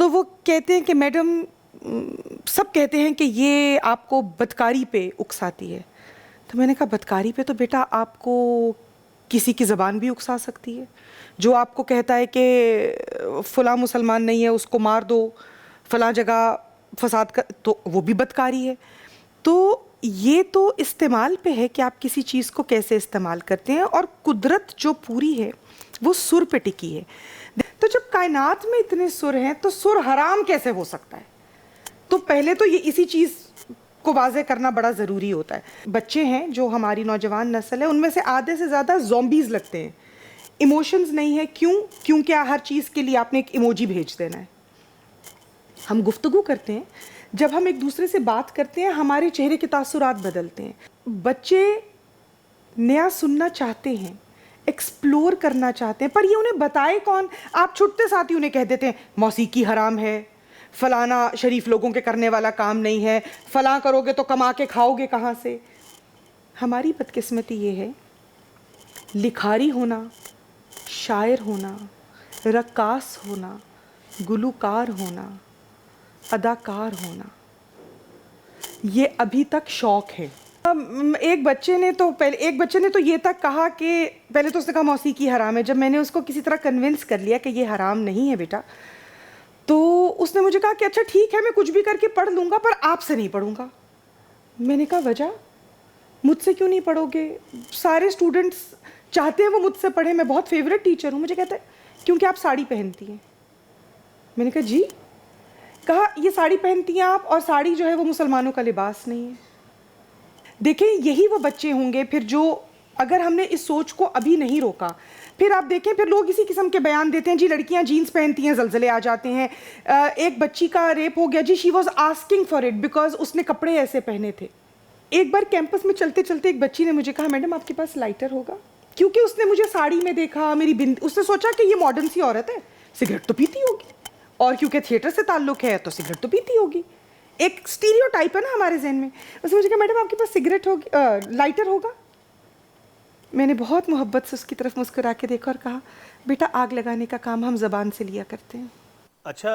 تو وہ کہتے ہیں کہ میڈم سب کہتے ہیں کہ یہ آپ کو بدکاری پہ اکساتی ہے. تو میں نے کہا بدکاری پہ تو بیٹا آپ کو کسی کی زبان بھی اکسا سکتی ہے. جو آپ کو کہتا ہے کہ فلاں مسلمان نہیں ہے اس کو مار دو, فلاں جگہ فساد کا, تو وہ بھی بدکاری ہے. تو یہ تو استعمال پہ ہے کہ آپ کسی چیز کو کیسے استعمال کرتے ہیں, اور قدرت جو پوری ہے وہ سر پہ ٹکی ہے. تو جب کائنات میں اتنے سر ہیں تو سر حرام کیسے ہو سکتا ہے؟ تو پہلے تو یہ اسی چیز کو واضح کرنا بڑا ضروری ہوتا ہے. بچے ہیں جو ہماری نوجوان نسل ہے, ان میں سے آدھے سے زیادہ زومبیز لگتے ہیں. ایموشنز نہیں ہے. کیونکہ ہر چیز کے لیے آپ نے ایک ایموجی بھیج دینا ہے. ہم گفتگو کرتے ہیں, جب ہم ایک دوسرے سے بات کرتے ہیں ہمارے چہرے کے تاثرات بدلتے ہیں. بچے نیا سننا چاہتے ہیں, ایکسپلور کرنا چاہتے ہیں, پر یہ انہیں بتائے کون؟ آپ چھٹتے ساتھ ہی انہیں کہہ دیتے ہیں موسیقی حرام ہے, فلانا شریف لوگوں کے کرنے والا کام نہیں ہے, فلاں کرو گے تو کما کے کھاؤ گے کہاں سے. ہماری بدقسمتی یہ ہے, لکھاری ہونا, شاعر ہونا, رقاص ہونا, گلوکار ہونا, اداکار ہونا, یہ ابھی تک شوق ہے. ایک بچے نے تو یہ تک کہا کہ پہلے تو اس نے کہا موسیقی حرام ہے. جب میں نے اس کو کسی طرح کنونس کر لیا کہ یہ حرام نہیں ہے بیٹا, تو اس نے مجھے کہا کہ اچھا ٹھیک ہے میں کچھ بھی کر کے پڑھ لوں گا, پر آپ سے نہیں پڑھوں گا. میں نے کہا وجہ؟ مجھ سے کیوں نہیں پڑھو گے؟ سارے اسٹوڈنٹس چاہتے ہیں وہ مجھ سے پڑھیں, میں بہت فیوریٹ ٹیچر ہوں. مجھے کہتا ہے کیونکہ آپ ساڑی پہنتی ہیں. میں نے کہا جی. کہا یہ ساڑی پہنتی ہیں آپ, اور ساڑی جو ہے وہ مسلمانوں کا لباس نہیں ہے. دیکھیں یہی وہ بچے ہوں گے پھر جو, اگر ہم نے اس سوچ کو ابھی نہیں روکا, پھر آپ دیکھیں پھر لوگ اسی قسم کے بیان دیتے ہیں, جی لڑکیاں جینس پہنتی ہیں زلزلے آ جاتے ہیں. ایک بچی کا ریپ ہو گیا, جی she was asking for it because اس نے کپڑے ایسے پہنے تھے. ایک بار کیمپس میں چلتے چلتے ایک بچی نے مجھے کہا میڈم آپ کے پاس لائٹر ہوگا؟ کیونکہ اس نے مجھے ساڑی میں دیکھا, میری بند, اس نے سوچا کہ یہ ماڈرن سی عورت ہے, سگریٹ تو پیتی ہوگی, اور کیونکہ تھیٹر سے تعلق ہے تو سگریٹ تو پیتی ہوگی. ایک اسٹیریو ٹائپ ہے نا ہمارے ذہن میں. اس نے مجھے کہا میڈم آپ کے پاس سگریٹ ہوگی, لائٹر ہوگا؟ میں نے بہت محبت سے اس کی طرف مسکرا کے دیکھا اور کہا بیٹا آگ لگانے کا کام ہم زبان سے لیا کرتے ہیں. اچھا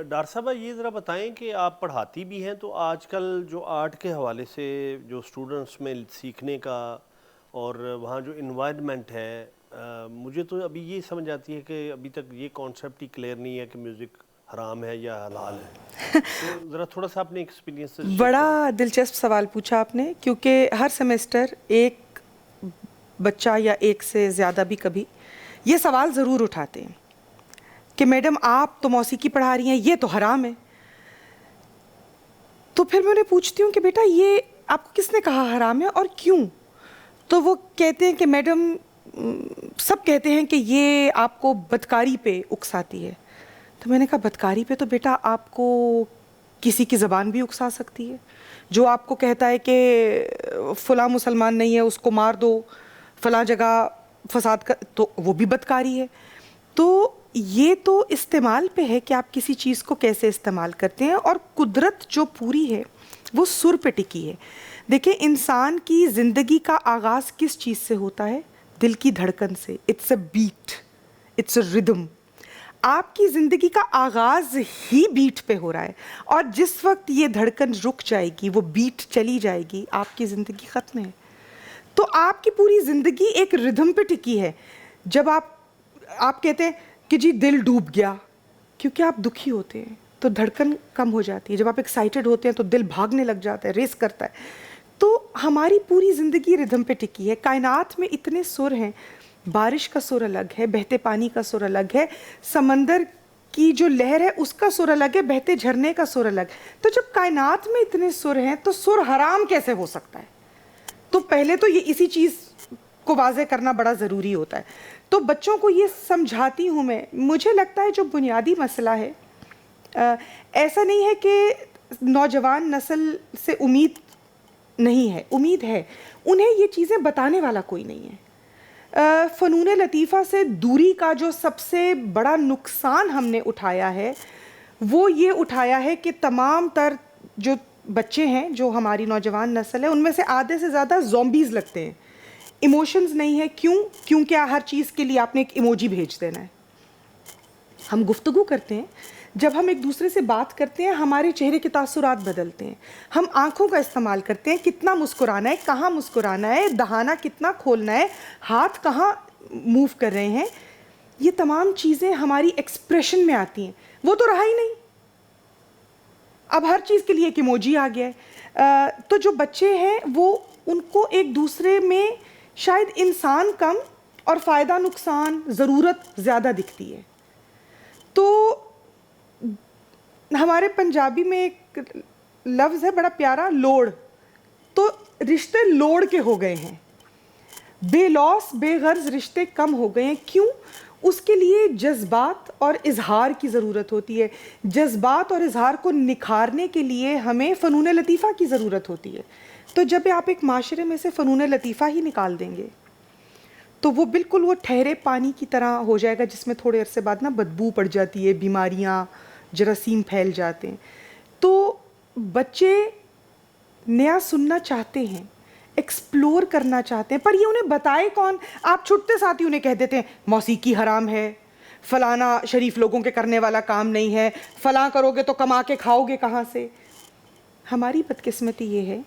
ڈاکٹر صاحبہ یہ ذرا بتائیں کہ آپ پڑھاتی بھی ہیں, تو آج کل جو آرٹ کے حوالے سے جو اسٹوڈنٹس میں سیکھنے کا اور وہاں جو انوائرمنٹ ہے, مجھے تو ابھی یہ سمجھ آتی ہے کہ ابھی تک یہ کانسیپٹ ہی کلیئر نہیں ہے کہ میوزک حرام ہے یا حلال ہے. تو ذرا تھوڑا سا اپنے ایکسپیرینس سے. بڑا دلچسپ سوال پوچھا آپ نے, کیونکہ ہر سیمسٹر ایک بچہ یا ایک سے زیادہ بھی کبھی یہ سوال ضرور اٹھاتے ہیں کہ میڈم آپ تو موسیقی پڑھا رہی ہیں, یہ تو حرام ہے. تو پھر میں انہیں پوچھتی ہوں کہ بیٹا یہ آپ کو کس نے کہا حرام ہے اور کیوں؟ تو وہ کہتے ہیں کہ میڈم سب کہتے ہیں کہ یہ آپ کو بدکاری پہ اکساتی ہے. تو میں نے کہا بدکاری پہ تو بیٹا آپ کو کسی کی زبان بھی اکسا سکتی ہے. جو آپ کو کہتا ہے کہ فلاں مسلمان نہیں ہے اس کو مار دو, فلاں جگہ فساد کا, تو وہ بھی بدکاری ہے. تو یہ تو استعمال پہ ہے کہ آپ کسی چیز کو کیسے استعمال کرتے ہیں, اور قدرت جو پوری ہے وہ سر پہ ٹکی ہے. دیکھیں انسان کی زندگی کا آغاز کس چیز سے ہوتا ہے؟ دل کی دھڑکن سے. It's a beat, it's a rhythm. آپ کی زندگی کا آغاز ہی بیٹ پہ ہو رہا ہے, اور جس وقت یہ دھڑکن رک جائے گی, وہ بیٹ چلی جائے گی, آپ کی زندگی ختم ہے. تو آپ کی پوری زندگی ایک ردھم پہ ٹکی ہے. جب آپ کہتے ہیں کہ جی دل ڈوب گیا, کیونکہ آپ دکھی ہوتے ہیں تو دھڑکن کم ہو جاتی ہے. جب آپ ایکسائٹڈ ہوتے ہیں تو دل بھاگنے لگ جاتا ہے, ریس کرتا ہے. تو ہماری پوری زندگی ردھم پہ ٹکی ہے. کائنات میں اتنے سر ہیں, بارش کا سر الگ ہے, بہتے پانی کا سر الگ ہے, سمندر کی جو لہر ہے اس کا سر الگ ہے, بہتے جھرنے کا سر الگ. تو جب کائنات میں اتنے سر ہیں تو سر حرام کیسے ہو سکتا ہے؟ تو پہلے تو یہ اسی چیز کو واضح کرنا بڑا ضروری ہوتا ہے. تو بچوں کو یہ سمجھاتی ہوں میں. مجھے لگتا ہے جو بنیادی مسئلہ ہے, ایسا نہیں ہے کہ نوجوان نسل سے امید نہیں ہے, امید ہے, انہیں یہ چیزیں بتانے والا کوئی نہیں ہے. فنون لطیفہ سے دوری کا جو سب سے بڑا نقصان ہم نے اٹھایا ہے وہ یہ اٹھایا ہے کہ تمام تر جو بچے ہیں جو ہماری نوجوان نسل ہے ان میں سے آدھے سے زیادہ زومبیز لگتے ہیں. ایموشنز نہیں ہے. کیونکہ ہر چیز کے لیے آپ نے ایک ایموجی بھیج دینا ہے. ہم گفتگو کرتے ہیں, جب ہم ایک دوسرے سے بات کرتے ہیں ہمارے چہرے کے تاثرات بدلتے ہیں. ہم آنکھوں کا استعمال کرتے ہیں, کتنا مسکرانا ہے, کہاں مسکرانا ہے, دہانہ کتنا کھولنا ہے, ہاتھ کہاں موو کر رہے ہیں, یہ تمام چیزیں ہماری ایکسپریشن میں آتی ہیں. وہ تو رہا ہی نہیں, اب ہر چیز کے لیے ایک ایموجی آ گیا ہے. تو جو بچے ہیں وہ ان کو ایک دوسرے میں شاید انسان کم اور فائدہ نقصان ضرورت زیادہ دکھتی ہے. تو ہمارے پنجابی میں ایک لفظ ہے بڑا پیارا, لوڑ. تو رشتے لوڑ کے ہو گئے ہیں, بے لوس بے غرض رشتے کم ہو گئے ہیں. کیوں؟ اس کے لیے جذبات اور اظہار کی ضرورت ہوتی ہے. جذبات اور اظہار کو نکھارنے کے لیے ہمیں فنون لطیفہ کی ضرورت ہوتی ہے. تو جب آپ ایک معاشرے میں سے فنون لطیفہ ہی نکال دیں گے تو وہ بالکل وہ ٹھہرے پانی کی طرح ہو جائے گا جس میں تھوڑے عرصے بعد نا بدبو پڑ جاتی ہے, بیماریاں جراثیم پھیل جاتے ہیں. تو بچے نیا سننا چاہتے ہیں, ایکسپلور کرنا چاہتے ہیں, پر یہ انہیں بتائے کون؟ آپ چھٹتے ساتھ ہی انہیں کہہ دیتے ہیں موسیقی حرام ہے, فلانا شریف لوگوں کے کرنے والا کام نہیں ہے, فلاں کرو گے تو کما کے کھاؤ گے کہاں سے. ہماری بدقسمتی یہ ہے,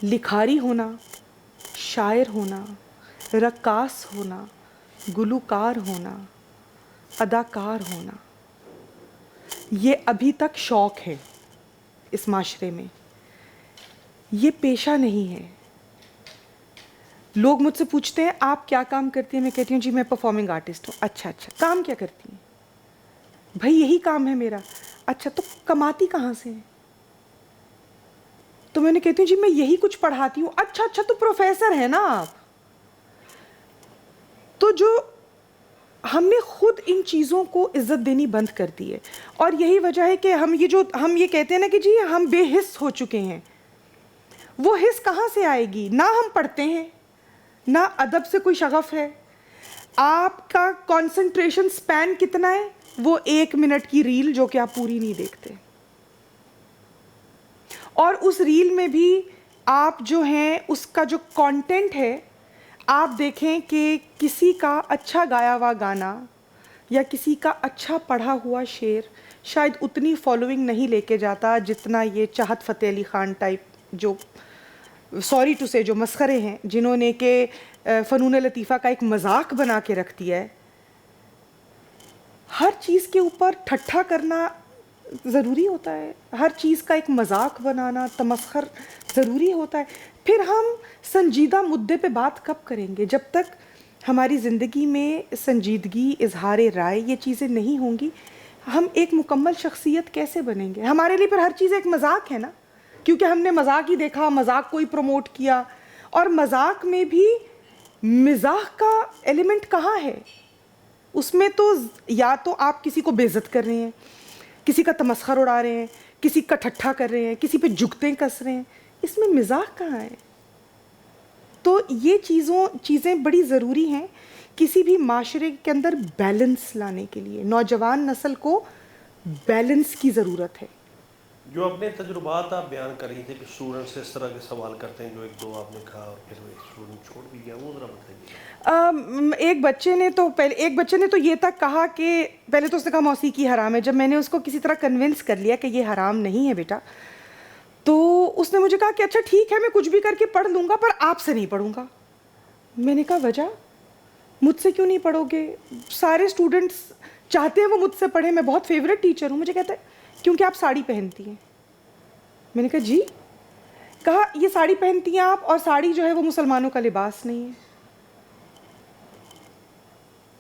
لکھاری ہونا, شاعر ہونا, رقاص ہونا, گلوکار ہونا, اداکار ہونا, یہ ابھی تک شوق ہے اس معاشرے میں, یہ پیشہ نہیں ہے. لوگ مجھ سے پوچھتے ہیں آپ کیا کام کرتی ہیں؟ میں کہتی ہوں جی میں پرفارمنگ آرٹسٹ ہوں. اچھا کام کیا کرتی ہیں؟ بھائی یہی کام ہے میرا. اچھا تو کماتی کہاں سے ہیں؟ تو میں نے کہتی ہوں جی میں یہی کچھ پڑھاتی ہوں. اچھا تو پروفیسر ہیں نا آپ. تو جو ہم نے خود ان چیزوں کو عزت دینی بند کر دی ہے, اور یہی وجہ ہے کہ ہم یہ کہتے ہیں نا کہ جی ہم بے حس ہو چکے ہیں. وہ حس کہاں سے آئے گی؟ نہ ہم پڑھتے ہیں, نہ ادب سے کوئی شغف ہے. آپ کا کنسنٹریشن سپین کتنا ہے؟ وہ 1 منٹ کی ریل جو کہ آپ پوری نہیں دیکھتے, اور اس ریل میں بھی آپ جو ہیں اس کا جو کانٹینٹ ہے آپ دیکھیں کہ کسی کا اچھا گایا ہوا گانا یا کسی کا اچھا پڑھا ہوا شعر شاید اتنی فالوئنگ نہیں لے کے جاتا جتنا یہ چاہت فتح علی خان ٹائپ جو سوری ٹو سے جو مسخرے ہیں, جنہوں نے کہ فنون لطیفہ کا ایک مذاق بنا کے رکھ دیا ہے. ہر چیز کے اوپر ٹھٹھا کرنا ضروری ہوتا ہے, ہر چیز کا ایک مذاق بنانا, تمسخر ضروری ہوتا ہے. پھر ہم سنجیدہ مدعے پہ بات کب کریں گے؟ جب تک ہماری زندگی میں سنجیدگی, اظہار رائے, یہ چیزیں نہیں ہوں گی ہم ایک مکمل شخصیت کیسے بنیں گے؟ ہمارے لیے پھر ہر چیز ایک مذاق ہے نا, کیونکہ ہم نے مذاق ہی دیکھا, مذاق کو ہی پروموٹ کیا. اور مذاق میں بھی مزاح کا ایلیمنٹ کہاں ہے؟ اس میں تو یا تو آپ کسی کو بے عزت کر رہے ہیں, کسی کا تمسخر اڑا رہے ہیں, کسی کا ٹھٹھا کر رہے ہیں, کسی پہ جگتیں کس رہے ہیں. اس میں مزاح کہاں ہے؟ تو یہ چیزیں بڑی ضروری ہیں کسی بھی معاشرے کے اندر بیلنس لانے کے لیے. نوجوان نسل کو بیلنس کی ضرورت ہے. جو اپنے تجربات آپ بیان کر رہی تھے کہ اسٹوڈنٹس اس طرح کے سوال کرتے ہیں جو 1-2 آپ نے کہا اور پھر وہ اسٹوڈنٹ چھوڑ بھی گیا, وہ ذرا بتائیے. ایک بچے نے تو یہ تک کہا کہ پہلے تو اس نے کہا موسیقی حرام ہے. جب میں نے اس کو کسی طرح کنونس کر لیا کہ یہ حرام نہیں ہے بیٹا, تو اس نے مجھے کہا کہ اچھا ٹھیک ہے میں کچھ بھی کر کے پڑھ لوں گا پر آپ سے نہیں پڑھوں گا. میں نے کہا وجہ؟ مجھ سے کیوں نہیں پڑھو گے؟ سارے اسٹوڈنٹس چاہتے ہیں وہ مجھ سے پڑھیں, میں بہت فیوریٹ ٹیچر ہوں. مجھے کہتا ہے کیونکہ آپ ساڑی پہنتی ہیں. میں نے کہا جی؟ کہا یہ ساڑی پہنتی ہیں آپ, اور ساڑی جو ہے وہ مسلمانوں کا لباس نہیں ہے.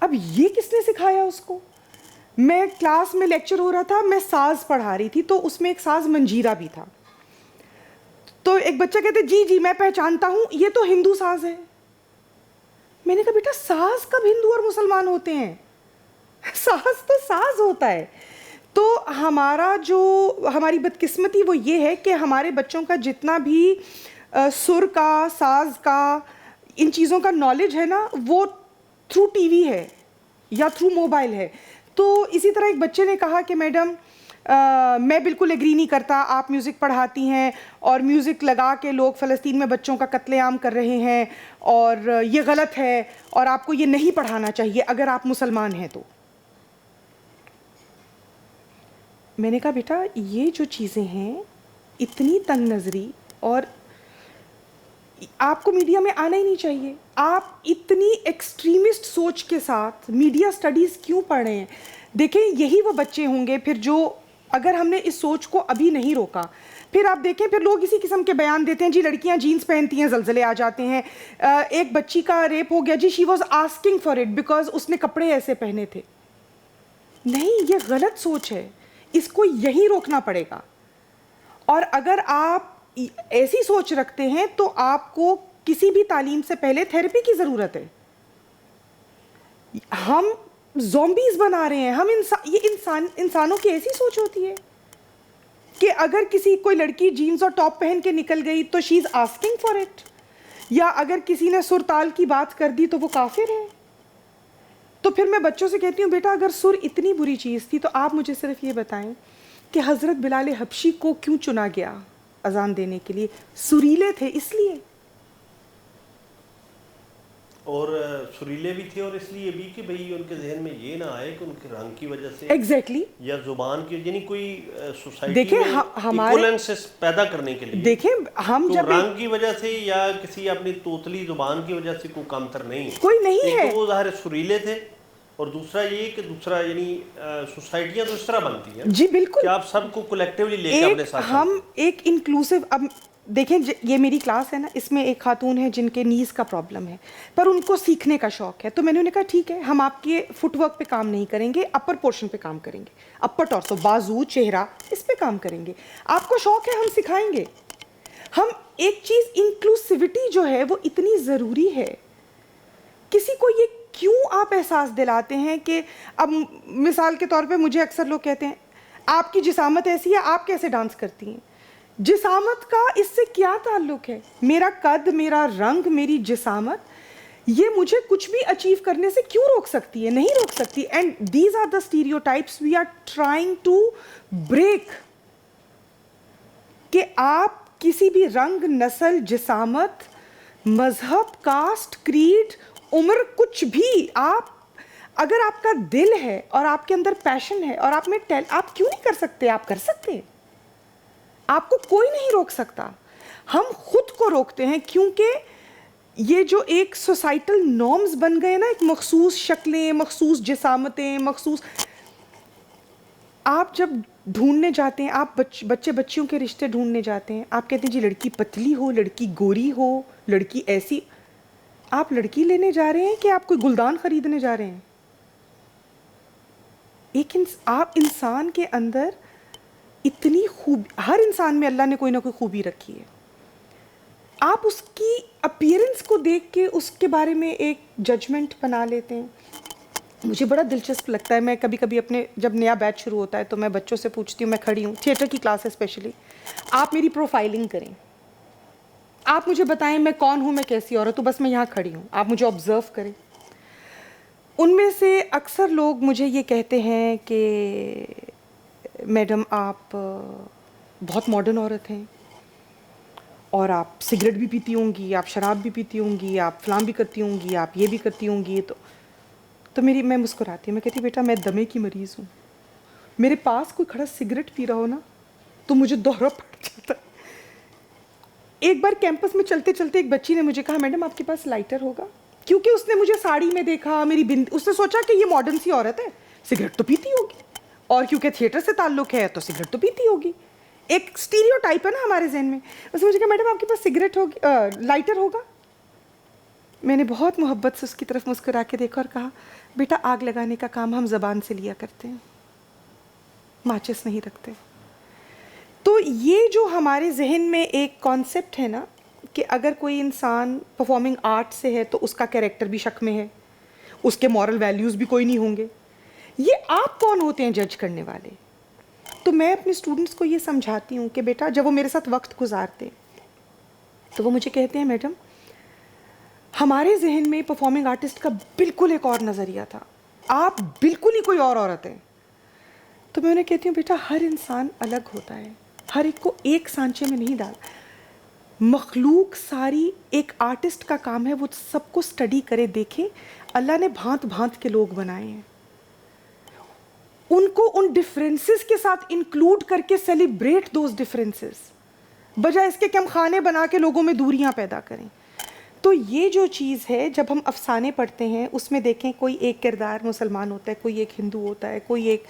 اب یہ کس نے سکھایا اس کو؟ میں کلاس میں لیکچر ہو رہا تھا, میں ساز پڑھا رہی تھی, تو اس میں ایک ساز منجیرا بھی تھا. تو ایک بچہ کہتے جی میں پہچانتا ہوں, یہ تو ہندو ساز ہے. میں نے کہا بیٹا ساز کب ہندو اور مسلمان ہوتے ہیں؟ ساز تو ساز ہوتا ہے. تو ہماری بدقسمتی وہ یہ ہے کہ ہمارے بچوں کا جتنا بھی سر کا, ساز کا, ان چیزوں کا نالج ہے نا, وہ تھرو ٹی وی ہے یا تھرو موبائل ہے. تو اسی طرح ایک بچے نے کہا کہ میڈم میں بالکل ایگری نہیں کرتا, آپ میوزک پڑھاتی ہیں اور میوزک لگا کے لوگ فلسطین میں بچوں کا قتل عام کر رہے ہیں اور یہ غلط ہے اور آپ کو یہ نہیں پڑھانا چاہیے اگر آپ مسلمان ہیں تو. میں نے کہا بیٹا یہ جو چیزیں ہیں اتنی تنگ نظری، اور آپ کو میڈیا میں آنا ہی نہیں چاہیے. آپ اتنی ایکسٹریمسٹ سوچ کے ساتھ میڈیا سٹڈیز کیوں پڑھ رہے ہیں؟ دیکھیں یہی وہ بچے ہوں گے پھر جو، اگر ہم نے اس سوچ کو ابھی نہیں روکا، پھر آپ دیکھیں پھر لوگ اسی قسم کے بیان دیتے ہیں، جی لڑکیاں جینس پہنتی ہیں زلزلے آ جاتے ہیں. ایک بچی کا ریپ ہو گیا، جی she was asking for it because اس نے کپڑے ایسے پہنے تھے. نہیں، یہ غلط سوچ ہے، اس کو یہی روکنا پڑے گا. اور اگر آپ ایسی سوچ رکھتے ہیں تو آپ کو کسی بھی تعلیم سے پہلے تھیراپی کی ضرورت ہے. ہم زومبیز بنا رہے ہیں، ہم یہ انسانوں کی ایسی سوچ ہوتی ہے کہ اگر کوئی لڑکی جینز اور ٹاپ پہن کے نکل گئی تو شی از آسکنگ فار اٹ، یا اگر کسی نے سر تال کی بات کر دی تو وہ کافر ہے. تو پھر میں بچوں سے کہتی ہوں بیٹا اگر سر اتنی بری چیز تھی تو آپ مجھے صرف یہ بتائیں کہ حضرت بلال حبشی کو کیوں چنا گیا اذان دینے کے لیے؟ سریلے تھے اس لیے. اور سریلے بھی تھے، اور اس لیے بھی کہ بھئی ان کے ذہن میں یہ نہ آئے کہ ان کے رنگ کی وجہ سے ایگزیکٹلی یا زبان کی، یعنی کوئی سوسائٹی دیکھیں میں ہمارے، ایکولنس پیدا کرنے کے لیے دیکھیں ہم تو جب رنگ کی وجہ سے یا کسی اپنی توتلی زبان کی وجہ سے کوئی کمتر نہیں. کوئی نہیں ایک ہے. تو وہ ظاہر سریلے تھے، اور دوسرا یہ کہ دوسرا یعنی سوسائٹیاں تو اس طرح بنتی ہیں جی بالکل کہ آپ سب کو کولیکٹیولی لے کے اپنے ساتھ ہم ایک انکلوسیو. اب دیکھیں یہ میری کلاس ہے نا، اس میں ایک خاتون ہے جن کے نیز کا پرابلم ہے پر ان کو سیکھنے کا شوق ہے. تو میں نے انہیں کہا ٹھیک ہے ہم آپ کے فٹ ورک پہ کام نہیں کریں گے، اپر پورشن پہ کام کریں گے، اپر ٹورسو، بازو، چہرہ، اس پہ کام کریں گے. آپ کو شوق ہے ہم سکھائیں گے. ہم ایک چیز انکلوسیوٹی جو ہے وہ اتنی ضروری ہے. کسی کو یہ کیوں آپ احساس دلاتے ہیں کہ اب مثال کے طور پہ مجھے اکثر لوگ کہتے ہیں آپ کی جسامت ایسی ہے، آپ کیسے ڈانس کرتی ہیں؟ جسامت کا اس سے کیا تعلق ہے؟ میرا قد، میرا رنگ، میری جسامت یہ مجھے کچھ بھی اچیو کرنے سے کیوں روک سکتی ہے؟ نہیں روک سکتی. And these are the stereotypes we are trying to break. کہ آپ کسی بھی رنگ، نسل، جسامت، مذہب، کاسٹ، کریڈ، عمر، کچھ بھی، اگر آپ کا دل ہے اور آپ کے اندر پیشن ہے اور آپ کیوں نہیں کر سکتے؟ آپ کر سکتے ہیں. آپ کو کوئی نہیں روک سکتا. ہم خود کو روکتے ہیں کیونکہ یہ جو ایک سوسائٹل نارمز بن گئے نا، ایک مخصوص شکلیں، مخصوص جسامتیں، مخصوص. آپ جب ڈھونڈنے جاتے ہیں، آپ بچے بچیوں کے رشتے ڈھونڈنے جاتے ہیں، آپ کہتے ہیں جی لڑکی پتلی ہو، لڑکی گوری ہو، لڑکی ایسی. آپ لڑکی لینے جا رہے ہیں کہ آپ کوئی گلدان خریدنے جا رہے ہیں؟ آپ انسان کے اندر اتنی ہر انسان میں اللہ نے کوئی نہ کوئی خوبی رکھی ہے. آپ اس کی اپیرنس کو دیکھ کے اس کے بارے میں ایک ججمنٹ بنا لیتے ہیں. مجھے بڑا دلچسپ لگتا ہے، میں کبھی کبھی اپنے جب نیا بیچ شروع ہوتا ہے تو میں بچوں سے پوچھتی ہوں، میں کھڑی ہوں تھیٹر کی کلاس ہے اسپیشلی، آپ میری پروفائلنگ کریں، آپ مجھے بتائیں میں کون ہوں، میں کیسی عورت ہوں، بس میں یہاں کھڑی ہوں، آپ مجھے آبزرو کریں. ان میں سے اکثر لوگ مجھے یہ کہتے ہیں کہ میڈم آپ بہت ماڈرن عورت ہیں، اور آپ سگریٹ بھی پیتی ہوں گی، آپ شراب بھی پیتی ہوں گی، آپ فلاں بھی کرتی ہوں گی، آپ یہ بھی کرتی ہوں گی. تو میں مسکراتی ہوں، میں کہتی ہوں بیٹا میں دمے کی مریض ہوں. میرے پاس کوئی کھڑا سگریٹ پی رہا ہو نا تو مجھے دورہ پڑ جاتا. ایک بار کیمپس میں چلتے چلتے ایک بچی نے مجھے کہا میڈم آپ کے پاس لائٹر ہوگا؟ کیونکہ اس نے مجھے ساڑی میں دیکھا، اس نے سوچا کہ یہ ماڈرن سی عورت ہے، سگریٹ تو پیتی ہوگی، اور کیونکہ تھیٹر سے تعلق ہے تو سگریٹ تو پیتی ہوگی. ایک اسٹیریو ٹائپ ہے نا ہمارے ذہن میں. اس نے مجھے کہا میڈم آپ کے پاس سگریٹ ہوگی، لائٹر ہوگا؟ میں نے بہت محبت سے اس کی طرف مسکرا کے دیکھا اور کہا بیٹا آگ لگانے کا کام ہم زبان سے لیا کرتے ہیں، ماچس نہیں رکھتے. تو یہ جو ہمارے ذہن میں ایک کانسیپٹ ہے نا کہ اگر کوئی انسان پرفارمنگ آرٹ سے ہے تو اس کا کیریکٹر بھی شک میں ہے، اس کے مورل ویلیوز بھی کوئی نہیں ہوں گے. یہ آپ کون ہوتے ہیں جج کرنے والے؟ تو میں اپنے اسٹوڈنٹس کو یہ سمجھاتی ہوں کہ بیٹا جب وہ میرے ساتھ وقت گزارتے تو وہ مجھے کہتے ہیں میڈم ہمارے ذہن میں پرفارمنگ آرٹسٹ کا بالکل ایک اور نظریہ تھا، آپ بالکل ہی کوئی اور عورت ہیں. تو میں انہیں کہتی ہوں بیٹا ہر انسان الگ ہوتا ہے، ہر ایک کو ایک سانچے میں نہیں ڈالا. مخلوق ساری ایک آرٹسٹ کا کام ہے وہ سب کو اسٹڈی کرے، دیکھے اللہ نے بھانت بھانت کے لوگ بنائے ہیں. ان کو ان ڈفرینسز کے ساتھ انکلوڈ کر کے سیلیبریٹ دوز ڈفرینسز، بجائے اس کے کہ ہم کھانے بنا کے لوگوں میں دوریاں پیدا کریں. تو یہ جو چیز ہے، جب ہم افسانے پڑھتے ہیں اس میں دیکھیں کوئی ایک کردار مسلمان ہوتا ہے، کوئی ایک ہندو ہوتا ہے، کوئی ایک،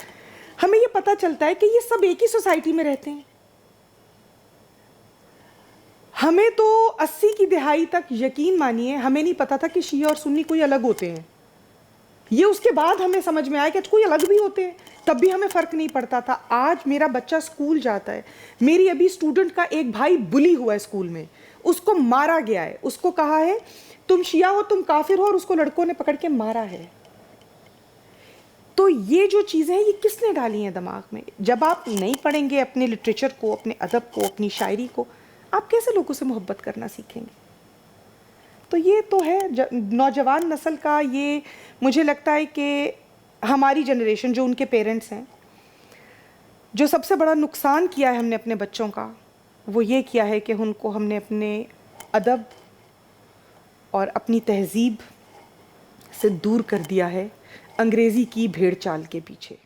ہمیں یہ پتہ چلتا ہے کہ یہ سب ایک ہی سوسائٹی میں رہتے ہیں. ہمیں تو 80 کی دہائی تک یقین مانیے ہمیں نہیں پتا تھا کہ شیعہ اور سنی کوئی الگ ہوتے ہیں. یہ اس کے بعد ہمیں سمجھ میں آیا کہ کوئی الگ بھی ہوتے ہیں، تب بھی ہمیں فرق نہیں پڑتا تھا. آج میرا بچہ اسکول جاتا ہے، میری ابھی اسٹوڈنٹ کا ایک بھائی بلی ہوا ہے اسکول میں، اس کو مارا گیا ہے، اس کو کہا ہے تم شیعہ ہو، تم کافر ہو، اور اس کو لڑکوں نے پکڑ کے مارا ہے. تو یہ جو چیزیں ہیں یہ کس نے ڈالی ہیں دماغ میں؟ جب آپ نہیں پڑھیں گے اپنے لٹریچر کو، اپنے ادب کو، اپنی شاعری کو، آپ کیسے لوگوں سے محبت کرنا سیکھیں گے؟ تو یہ تو ہے نوجوان نسل کا. یہ مجھے لگتا ہے کہ ہماری جنریشن جو ان کے پیرنٹس ہیں، جو سب سے بڑا نقصان کیا ہے ہم نے اپنے بچوں کا، وہ یہ کیا ہے کہ ان کو ہم نے اپنے ادب اور اپنی تہذیب سے دور کر دیا ہے انگریزی کی بھیڑ چال کے پیچھے.